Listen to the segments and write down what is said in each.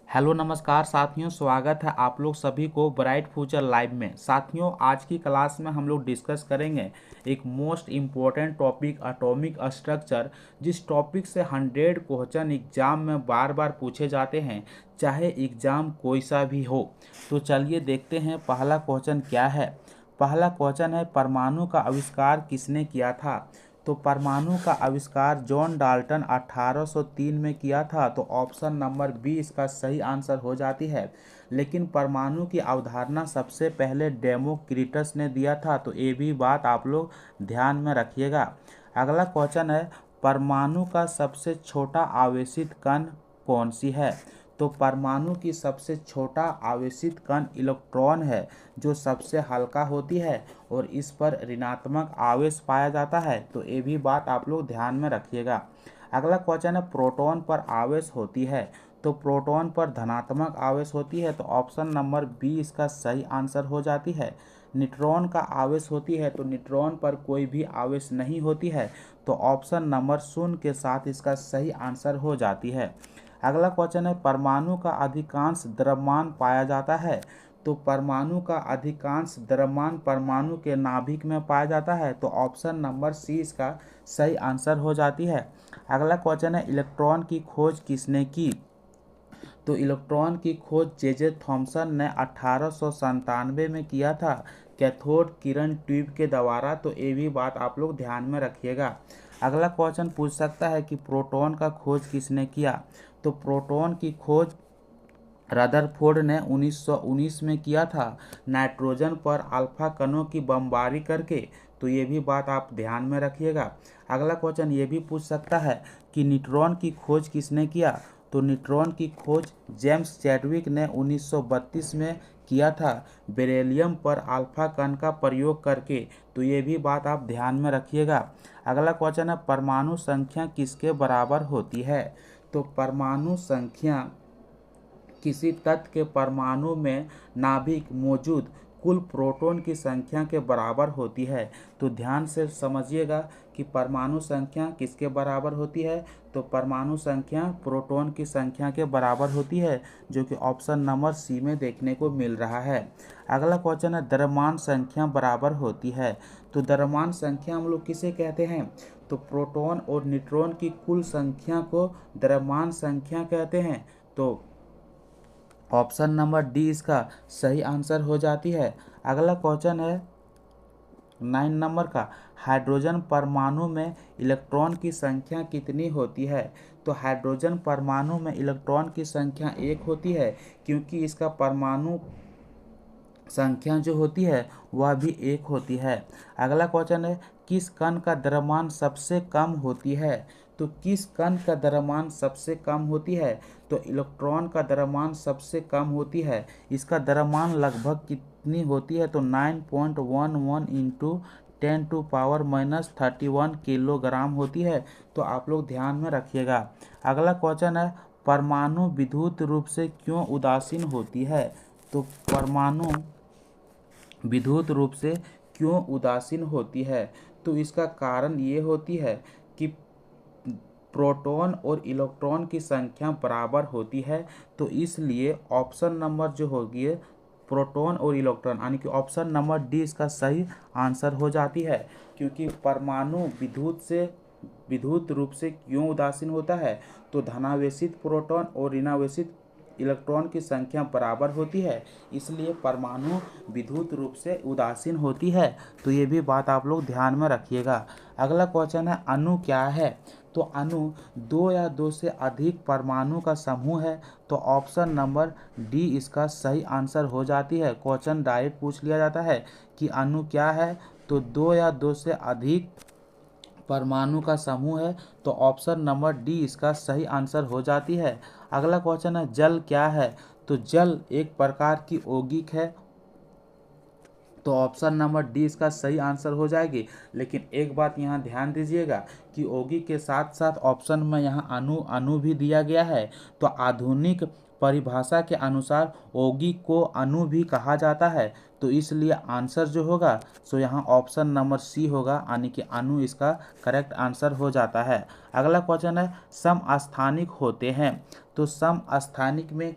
Hello नमस्कार साथियों, स्वागत है आप लोग सभी को ब्राइट फ्यूचर लाइव में। साथियों, आज की क्लास में हम लोग डिस्कस करेंगे एक most important topic atomic structure, जिस टॉपिक से 100 क्वेश्चन एग्जाम में बार बार पूछे जाते हैं, चाहे एग्जाम कोई सा भी हो। तो चलिए देखते हैं पहला क्वेश्चन क्या है। पहला क्वेश्चन है, परमाणु का आविष्कार किसने किया था। तो परमाणु का आविष्कार जॉन डाल्टन 1803 में किया था। तो ऑप्शन नंबर बी इसका सही आंसर हो जाती है। लेकिन परमाणु की अवधारणा सबसे पहले डेमोक्रिटस ने दिया था। तो ये भी बात आप लोग ध्यान में रखिएगा। अगला क्वेश्चन है, परमाणु का सबसे छोटा आवेशित कण कौन सी है। तो परमाणु की सबसे छोटा आवेशित कण इलेक्ट्रॉन है, जो सबसे हल्का होती है और इस पर ऋणात्मक आवेश पाया जाता है। तो ये भी बात आप लोग ध्यान में रखिएगा। अगला क्वेश्चन है, प्रोटॉन पर आवेश होती है। तो प्रोटॉन पर धनात्मक आवेश होती है। तो ऑप्शन नंबर बी इसका सही आंसर हो जाती है। न्यूट्रॉन का आवेश होती है। तो न्यूट्रॉन पर कोई भी आवेश नहीं होती है। तो ऑप्शन नंबर शून्य के साथ इसका सही आंसर हो जाती है। अगला क्वेश्चन है, परमाणु का अधिकांश द्रव्यमान पाया जाता है। तो परमाणु का अधिकांश द्रव्यमान परमाणु के नाभिक में पाया जाता है। तो ऑप्शन नंबर सी इसका सही आंसर हो जाती है। अगला क्वेश्चन है, इलेक्ट्रॉन की खोज किसने की। तो इलेक्ट्रॉन की खोज जे थॉमसन ने 1897 में किया था, कैथोड किरण ट्यूब के द्वारा। तो ये भी बात आप लोग ध्यान में रखिएगा। अगला क्वेश्चन पूछ सकता है कि प्रोटॉन का खोज किसने किया। तो प्रोटॉन की खोज रदरफोर्ड ने 1919 में किया था, नाइट्रोजन पर अल्फा कणों की बमबारी करके। तो ये भी बात आप ध्यान में रखिएगा। अगला क्वेश्चन ये भी पूछ सकता है कि न्यूट्रॉन की खोज किसने किया। तो न्यूट्रॉन की खोज जेम्स चैडविक ने 1932 में किया था, बेरिलियम पर अल्फा कण का प्रयोग करके। तो ये भी बात आप ध्यान में रखिएगा। अगला क्वेश्चन है, परमाणु संख्या किसके बराबर होती है। तो परमाणु संख्या किसी तत्व के परमाणु में नाभिक मौजूद कुल प्रोटॉन की संख्या के बराबर होती है। तो ध्यान से समझिएगा कि परमाणु संख्या किसके बराबर होती है। तो परमाणु संख्या प्रोटॉन की संख्या के बराबर होती है, जो कि ऑप्शन नंबर सी में देखने को मिल रहा है। अगला क्वेश्चन है, द्रव्यमान संख्या बराबर होती है। तो द्रव्यमान संख्या हम लोग किसे कहते हैं। तो प्रोटॉन और न्यूट्रॉन की कुल संख्या को द्रव्यमान संख्या कहते हैं। तो ऑप्शन नंबर डी इसका सही आंसर हो जाती है। अगला क्वेश्चन है 9 नंबर का, हाइड्रोजन परमाणु में इलेक्ट्रॉन की संख्या कितनी होती है। तो हाइड्रोजन परमाणु में इलेक्ट्रॉन की संख्या 1 होती है, क्योंकि इसका परमाणु संख्या जो होती है वह भी 1 होती है। अगला क्वेश्चन है, किस कण का द्रव्यमान सबसे कम होती है। तो किस कण का द्रव्यमान सबसे कम होती है। तो इलेक्ट्रॉन का द्रव्यमान सबसे कम होती है। इसका द्रव्यमान लगभग कितनी होती है। तो 9.11 इंटू 10⁻⁻31 किलोग्राम होती है। तो आप लोग ध्यान में रखिएगा। अगला क्वेश्चन है, परमाणु विद्युत रूप से क्यों उदासीन होती है। तो परमाणु विद्युत रूप से क्यों उदासीन होती है। तो इसका कारण ये होती है कि प्रोटॉन और इलेक्ट्रॉन की संख्या बराबर होती है। तो इसलिए ऑप्शन नंबर जो होगी प्रोटॉन और इलेक्ट्रॉन, यानी कि ऑप्शन नंबर डी इसका सही आंसर हो जाती है। क्योंकि परमाणु विद्युत रूप से क्यों उदासीन होता है। तो धनावेशित प्रोटॉन और ऋणावेशित इलेक्ट्रॉन की संख्या बराबर होती है, इसलिए परमाणु विद्युत रूप से उदासीन होती है। तो ये भी बात आप लोग ध्यान में रखिएगा। अगला क्वेश्चन है, अणु क्या है। तो अणु 2 या 2 से अधिक परमाणु का समूह है। तो ऑप्शन नंबर डी इसका सही आंसर हो जाती है। क्वेश्चन डायरेक्ट पूछ लिया जाता है कि अणु क्या है। तो 2 या 2 से अधिक परमाणु का समूह है। तो ऑप्शन नंबर डी इसका सही आंसर हो जाती है। अगला क्वेश्चन है, जल क्या है। तो जल एक प्रकार की यौगिक है। तो ऑप्शन नंबर डी इसका सही आंसर हो जाएगी। लेकिन एक बात यहाँ ध्यान दीजिएगा कि यौगिक के साथ साथ ऑप्शन में यहाँ अणु भी दिया गया है। तो आधुनिक परिभाषा के अनुसार यौगिक को अणु भी कहा जाता है। तो इसलिए आंसर जो होगा सो यहाँ ऑप्शन नंबर सी होगा, यानी कि अणु इसका करेक्ट आंसर हो जाता है। अगला क्वेश्चन है, समस्थानिक होते हैं। तो समस्थानिक में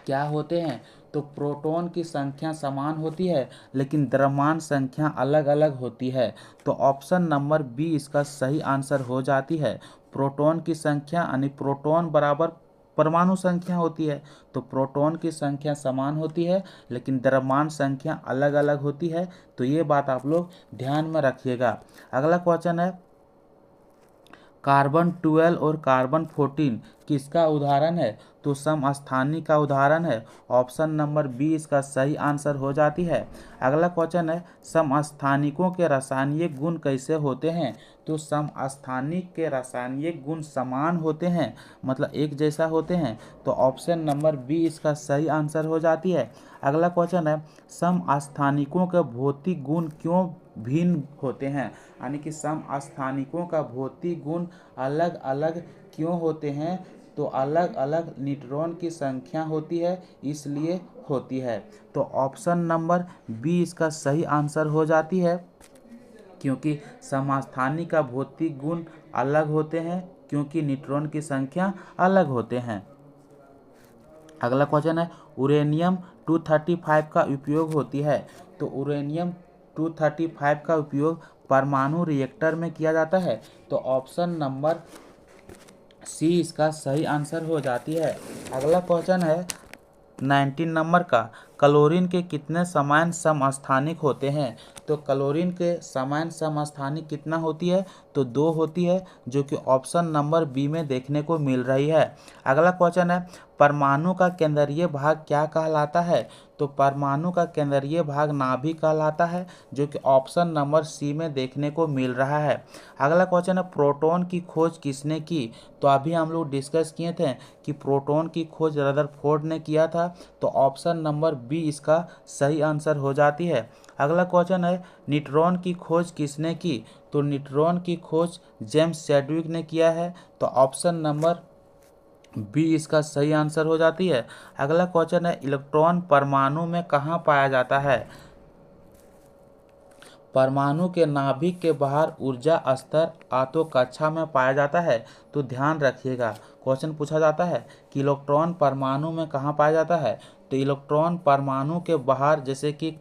क्या होते हैं, तो प्रोटॉन की संख्या समान होती है लेकिन द्रव्यमान संख्या अलग अलग होती है। तो ऑप्शन नंबर बी इसका सही आंसर हो जाती है। प्रोटॉन की संख्या यानी प्रोटॉन बराबर परमाणु संख्या होती है, तो प्रोटॉन की संख्या समान होती है लेकिन द्रव्यमान संख्या अलग अलग होती है। तो ये बात आप लोग ध्यान में रखिएगा। अगला क्वेश्चन है, कार्बन 12 और कार्बन 14 किसका उदाहरण है, तो समस्थानी का उदाहरण है। ऑप्शन नंबर बी इसका सही आंसर हो जाती है। अगला क्वेश्चन है, समस्थानिकों के रासायनिक गुण कैसे होते हैं, तो समस्थानिक के रासायनिक गुण समान होते हैं, मतलब एक जैसा होते हैं। तो ऑप्शन नंबर बी इसका सही आंसर हो जाती है। अगला क्वेश्चन है, समस्थानिकों के भौतिक गुण क्यों भिन्न होते हैं, यानी कि समस्थानिकों का भौतिक गुण अलग अलग क्यों होते हैं, तो अलग अलग न्यूट्रॉन की संख्या होती है इसलिए होती है। तो ऑप्शन नंबर बी इसका सही आंसर हो जाती है, क्योंकि समस्थानिक का भौतिक गुण अलग होते हैं क्योंकि न्यूट्रॉन की संख्या अलग होते हैं। अगला क्वेश्चन है, यूरेनियम 235 का उपयोग होती है, तो यूरेनियम 235 का उपयोग परमाणु रिएक्टर में किया जाता है। तो ऑप्शन नंबर सी इसका सही आंसर हो जाती है। अगला क्वेश्चन है 19 नंबर का, क्लोरीन के कितने समान समस्थानिक होते हैं, तो क्लोरीन के समान समस्थानिक कितना होती है, तो 2 होती है, जो कि ऑप्शन नंबर बी में देखने को मिल रही है। अगला क्वेश्चन है, परमाणु का केंद्रीय भाग क्या कहलाता है, तो परमाणु का केंद्रीय भाग नाभिक कहलाता है, जो कि ऑप्शन नंबर सी में देखने को मिल रहा है। अगला क्वेश्चन है, प्रोटॉन की खोज किसने की, तो अभी हम लोग डिस्कस किए थे कि प्रोटॉन की खोज रदरफोर्ड ने किया था। तो ऑप्शन नंबर बी इसका सही आंसर हो जाती है। अगला क्वेश्चन है, न्यूट्रॉन की खोज किसने की, तो न्यूट्रॉन की खोज जेम्स चैडविक ने किया है। तो ऑप्शन नंबर बी इसका सही आंसर हो जाती है। अगला क्वेश्चन है, इलेक्ट्रॉन परमाणु में कहाँ पाया जाता है, परमाणु के नाभिक के बाहर ऊर्जा स्तर आतो कक्षा में पाया जाता है। तो ध्यान रखिएगा, क्वेश्चन पूछा जाता है कि इलेक्ट्रॉन परमाणु में कहाँ पाया जाता है, तो इलेक्ट्रॉन परमाणु के बाहर जैसे कि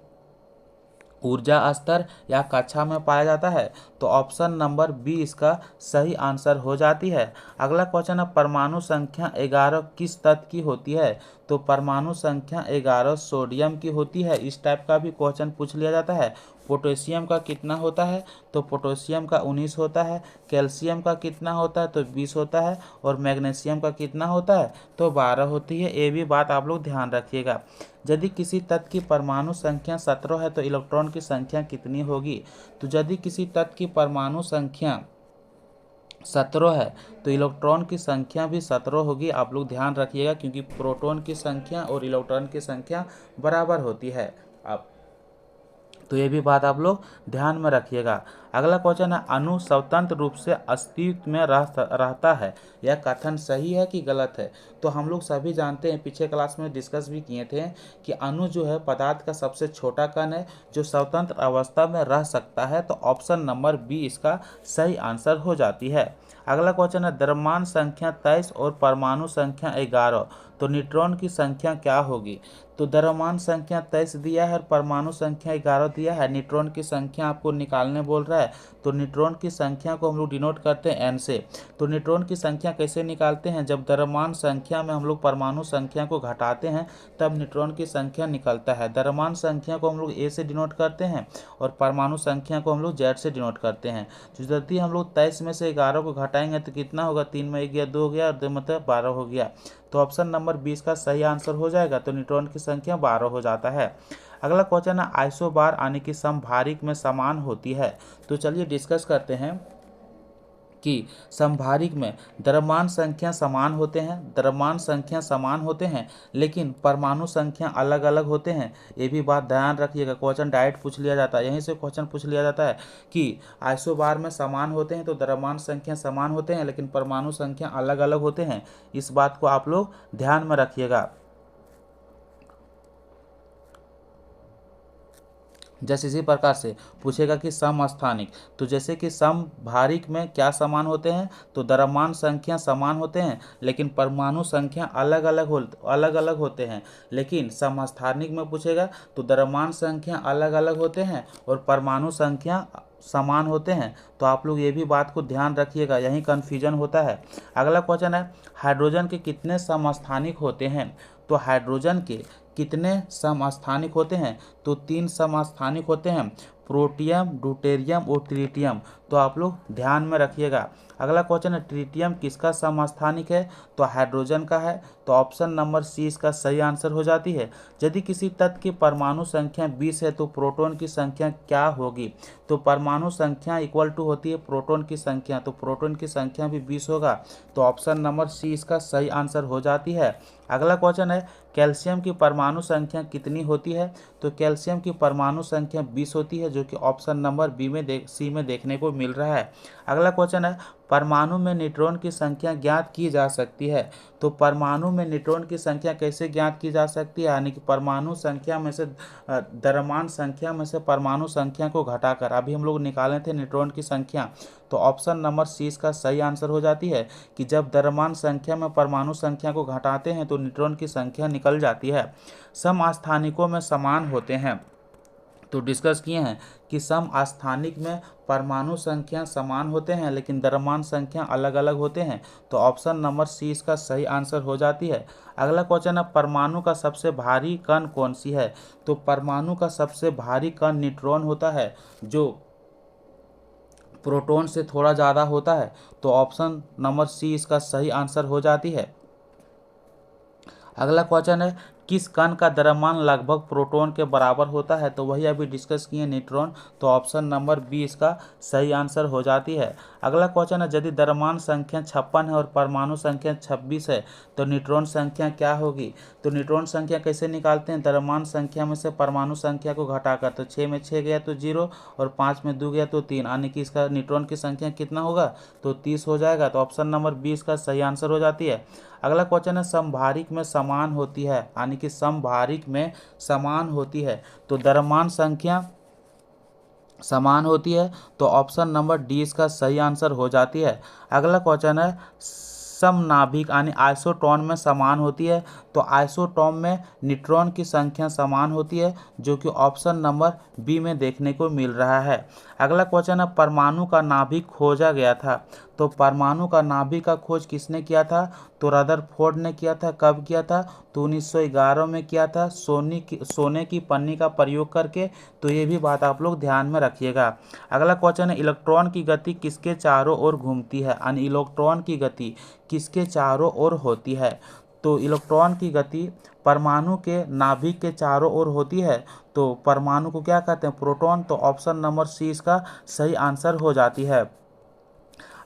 ऊर्जा स्तर या कक्षा में पाया जाता है। तो ऑप्शन नंबर बी इसका सही आंसर हो जाती है। अगला क्वेश्चन है, परमाणु संख्या 11 किस तत्व की होती है, तो परमाणु संख्या 11 सोडियम की होती है। इस टाइप का भी क्वेश्चन पूछ लिया जाता है। पोटेशियम का कितना होता है, तो पोटेशियम का 19 होता है। कैल्शियम का कितना होता है, तो 20 होता है। और मैग्नीशियम का कितना होता है, तो 12 होती है। ये भी बात आप लोग ध्यान रखिएगा। यदि किसी तत्व की परमाणु संख्या 17 है तो इलेक्ट्रॉन की संख्या कितनी होगी, तो यदि किसी तत्व की परमाणु संख्या 17 है तो इलेक्ट्रॉन की संख्या भी 17 होगी। आप लोग ध्यान रखिएगा, क्योंकि प्रोटॉन की संख्या और इलेक्ट्रॉन की संख्या बराबर होती है। अब तो ये भी बात आप लोग ध्यान में रखिएगा। अगला क्वेश्चन है, अणु स्वतंत्र रूप से अस्तित्व में रहता है, यह कथन सही है कि गलत है। तो हम लोग सभी जानते हैं, पीछे क्लास में डिस्कस भी किए थे कि अणु जो है पदार्थ का सबसे छोटा कण है जो स्वतंत्र अवस्था में रह सकता है। तो ऑप्शन नंबर बी इसका सही आंसर हो जाती है। अगला क्वेश्चन है, द्रव्यमान संख्या 23 और परमाणु संख्या 11, तो न्यूट्रॉन की संख्या क्या होगी, तो द्रव्यमान संख्या 23 दिया है और परमाणु संख्या 11 दिया है। न्यूट्रॉन की संख्या आपको निकालने बोल रहा है, तो न्यूट्रॉन की संख्या को हम लोग डिनोट करते हैं एन से। तो न्यूट्रॉन की संख्या कैसे निकालते हैं, जब द्रव्यमान संख्या में हम लोग परमाणु संख्या को घटाते हैं तब न्यूट्रॉन की संख्या निकलता है। द्रव्यमान संख्या को हम लोग ए से डिनोट करते हैं और परमाणु संख्या को हम लोग जेड से डिनोट करते हैं। तो यदि हम लोग 23 में से 11 को घटाएंगे तो कितना होगा, 3 में 1 गया 2 हो गया और 2 मतलब 12 हो गया। तो ऑप्शन नंबर 20 का सही आंसर हो जाएगा। तो न्यूट्रॉन की संख्या 12 हो जाता है। अगला क्वेश्चन है, आइसोबार यानी कि समभारिक में समान होती है। तो चलिए डिस्कस करते हैं कि समभारिक में द्रव्यमान संख्या समान होते हैं, द्रव्यमान संख्या समान होते हैं लेकिन परमाणु संख्या अलग अलग होते हैं। ये भी बात ध्यान रखिएगा, क्वेश्चन डायरेक्ट पूछ लिया जाता है, यहीं से क्वेश्चन पूछ लिया जाता है कि आइसोबार में समान होते हैं तो द्रव्यमान संख्या समान होते हैं लेकिन परमाणु संख्या अलग अलग होते हैं। इस बात को आप लोग ध्यान में रखिएगा। जैसे इसी प्रकार से पूछेगा कि समस्थानिक, तो जैसे कि समभारिक में क्या समान होते हैं, तो द्रव्यमान संख्या समान होते हैं लेकिन परमाणु संख्या अलग अलग होते हैं। लेकिन समस्थानिक में पूछेगा तो द्रव्यमान संख्या अलग अलग होते हैं और परमाणु संख्या समान होते हैं। तो आप लोग ये भी बात को ध्यान रखिएगा, यही कन्फ्यूजन होता है। अगला क्वेश्चन है, हाइड्रोजन के कितने समस्थानिक होते हैं। तो हाइड्रोजन के कितने समस्थानिक होते हैं, तो 3 समस्थानिक होते हैं, प्रोटियम, ड्यूटेरियम और ट्रिटियम। तो आप लोग ध्यान में रखिएगा। अगला क्वेश्चन है, ट्रिटियम किसका समस्थानिक है, तो हाइड्रोजन का है। तो ऑप्शन नंबर सी इसका सही आंसर हो जाती है। यदि किसी तत्व की परमाणु संख्या 20 है तो प्रोटॉन की संख्या क्या होगी, तो परमाणु संख्या इक्वल टू होती है प्रोटॉन की संख्या, तो प्रोटॉन की संख्या भी 20 होगा। तो ऑप्शन नंबर सी इसका सही आंसर हो जाती है। अगला क्वेश्चन है, कैल्शियम की परमाणु संख्या कितनी होती है, तो कैल्शियम की परमाणु संख्या 20 होती है, जो कि ऑप्शन नंबर सी में देखने को मिल रहा है। अगला क्वेश्चन है, परमाणु में न्यूट्रॉन की संख्या ज्ञात की जा सकती है। तो परमाणु में न्यूट्रॉन की संख्या कैसे ज्ञात की जा सकती है, यानी कि परमाणु संख्या में से द्रव्यमान संख्या में से परमाणु संख्या को घटाकर अभी हम लोग निकाले थे न्यूट्रॉन की संख्या। तो ऑप्शन नंबर सी इसका सही आंसर हो जाती है कि जब द्रव्यमान संख्या में परमाणु संख्या को घटाते हैं तो न्यूट्रॉन की संख्या निकल जाती है। समस्थानिकों में समान होते हैं, तो डिस्कस किए हैं कि समस्थानिक में परमाणु संख्या समान होते हैं लेकिन द्रव्यमान संख्या अलग अलग होते हैं। तो ऑप्शन नंबर सी इसका सही आंसर हो जाती है। अगला क्वेश्चन है, परमाणु का सबसे भारी कण कौन सी है। तो परमाणु का सबसे भारी कण न्यूट्रॉन होता है, जो प्रोटॉन से थोड़ा ज़्यादा होता है। तो ऑप्शन नंबर सी इसका सही आंसर हो जाती है। अगला क्वेश्चन है, किस कण का द्रव्यमान लगभग प्रोटॉन के बराबर होता है, तो वही अभी डिस्कस किए न्यूट्रॉन। तो ऑप्शन नंबर बी इसका सही आंसर हो जाती है। अगला क्वेश्चन है, यदि द्रव्यमान संख्या 56 है और परमाणु संख्या 26 है तो न्यूट्रॉन संख्या क्या होगी। तो न्यूट्रॉन संख्या कैसे निकालते हैं, द्रव्यमान संख्या में से परमाणु संख्या को घटाकर, तो 6 में 6 गया तो 0 और 5 में 2 गया तो 3, यानी कि इसका न्यूट्रॉन की संख्या कितना होगा, तो 30 हो जाएगा। तो ऑप्शन नंबर बी इसका सही आंसर हो जाती है। अगला क्वेश्चन है, समभारिक में समान होती है, यानी कि समभारिक में समान होती है तो द्रव्यमान संख्या समान होती है। तो ऑप्शन नंबर डी इसका सही आंसर हो जाती है। अगला क्वेश्चन है, समनाभिक यानी आइसोटोन में समान होती है। तो आइसोटोन में न्यूट्रॉन की संख्या समान होती है, जो कि ऑप्शन नंबर बी में देखने को मिल रहा है। अगला क्वेश्चन है, परमाणु का नाभिक खोजा गया था। तो परमाणु का नाभिक का खोज किसने किया था, तो रदरफोर्ड ने किया था। कब किया था, तो 1911 में किया था, सोने की पन्नी का प्रयोग करके। तो ये भी बात आप लोग ध्यान में रखिएगा। अगला क्वेश्चन है, इलेक्ट्रॉन की गति किसके चारों ओर घूमती है, यानी इलेक्ट्रॉन की गति किसके चारों ओर होती है। तो इलेक्ट्रॉन की गति परमाणु के नाभिक के चारों ओर होती है। तो परमाणु को क्या कहते हैं, प्रोटॉन। तो ऑप्शन नंबर सी इसका सही आंसर हो जाती है।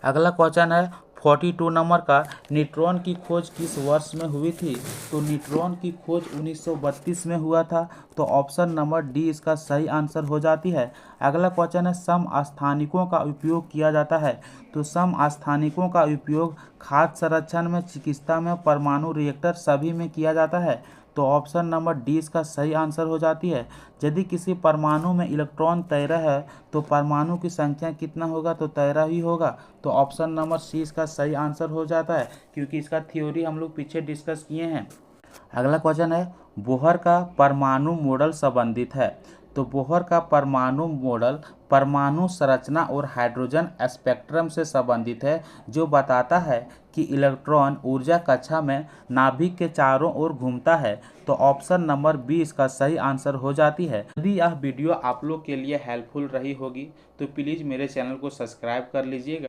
अगला क्वेश्चन है 42 नंबर का, न्यूट्रॉन की खोज किस वर्ष में हुई थी। तो न्यूट्रॉन की खोज 1932 में हुआ था। तो ऑप्शन नंबर डी इसका सही आंसर हो जाती है। अगला क्वेश्चन है, समस्थानिकों का उपयोग किया जाता है। तो समस्थानिकों का उपयोग खाद्य संरक्षण में, चिकित्सा में, परमाणु रिएक्टर सभी में किया जाता है। तो ऑप्शन नंबर डी इसका सही आंसर हो जाती है। यदि किसी परमाणु में इलेक्ट्रॉन 13 है तो परमाणु की संख्या कितना होगा, तो 13 ही होगा। तो ऑप्शन नंबर सी इसका सही आंसर हो जाता है, क्योंकि इसका थ्योरी हम लोग पीछे डिस्कस किए हैं। अगला क्वेश्चन है, बोहर का परमाणु मॉडल संबंधित है। तो बोहर का परमाणु मॉडल परमाणु संरचना और हाइड्रोजन स्पेक्ट्रम से संबंधित है, जो बताता है कि इलेक्ट्रॉन ऊर्जा कक्षा में नाभिक के चारों ओर घूमता है। तो ऑप्शन नंबर बी इसका सही आंसर हो जाती है। यदि यह वीडियो आप लोग के लिए हेल्पफुल रही होगी तो प्लीज़ मेरे चैनल को सब्सक्राइब कर लीजिएगा।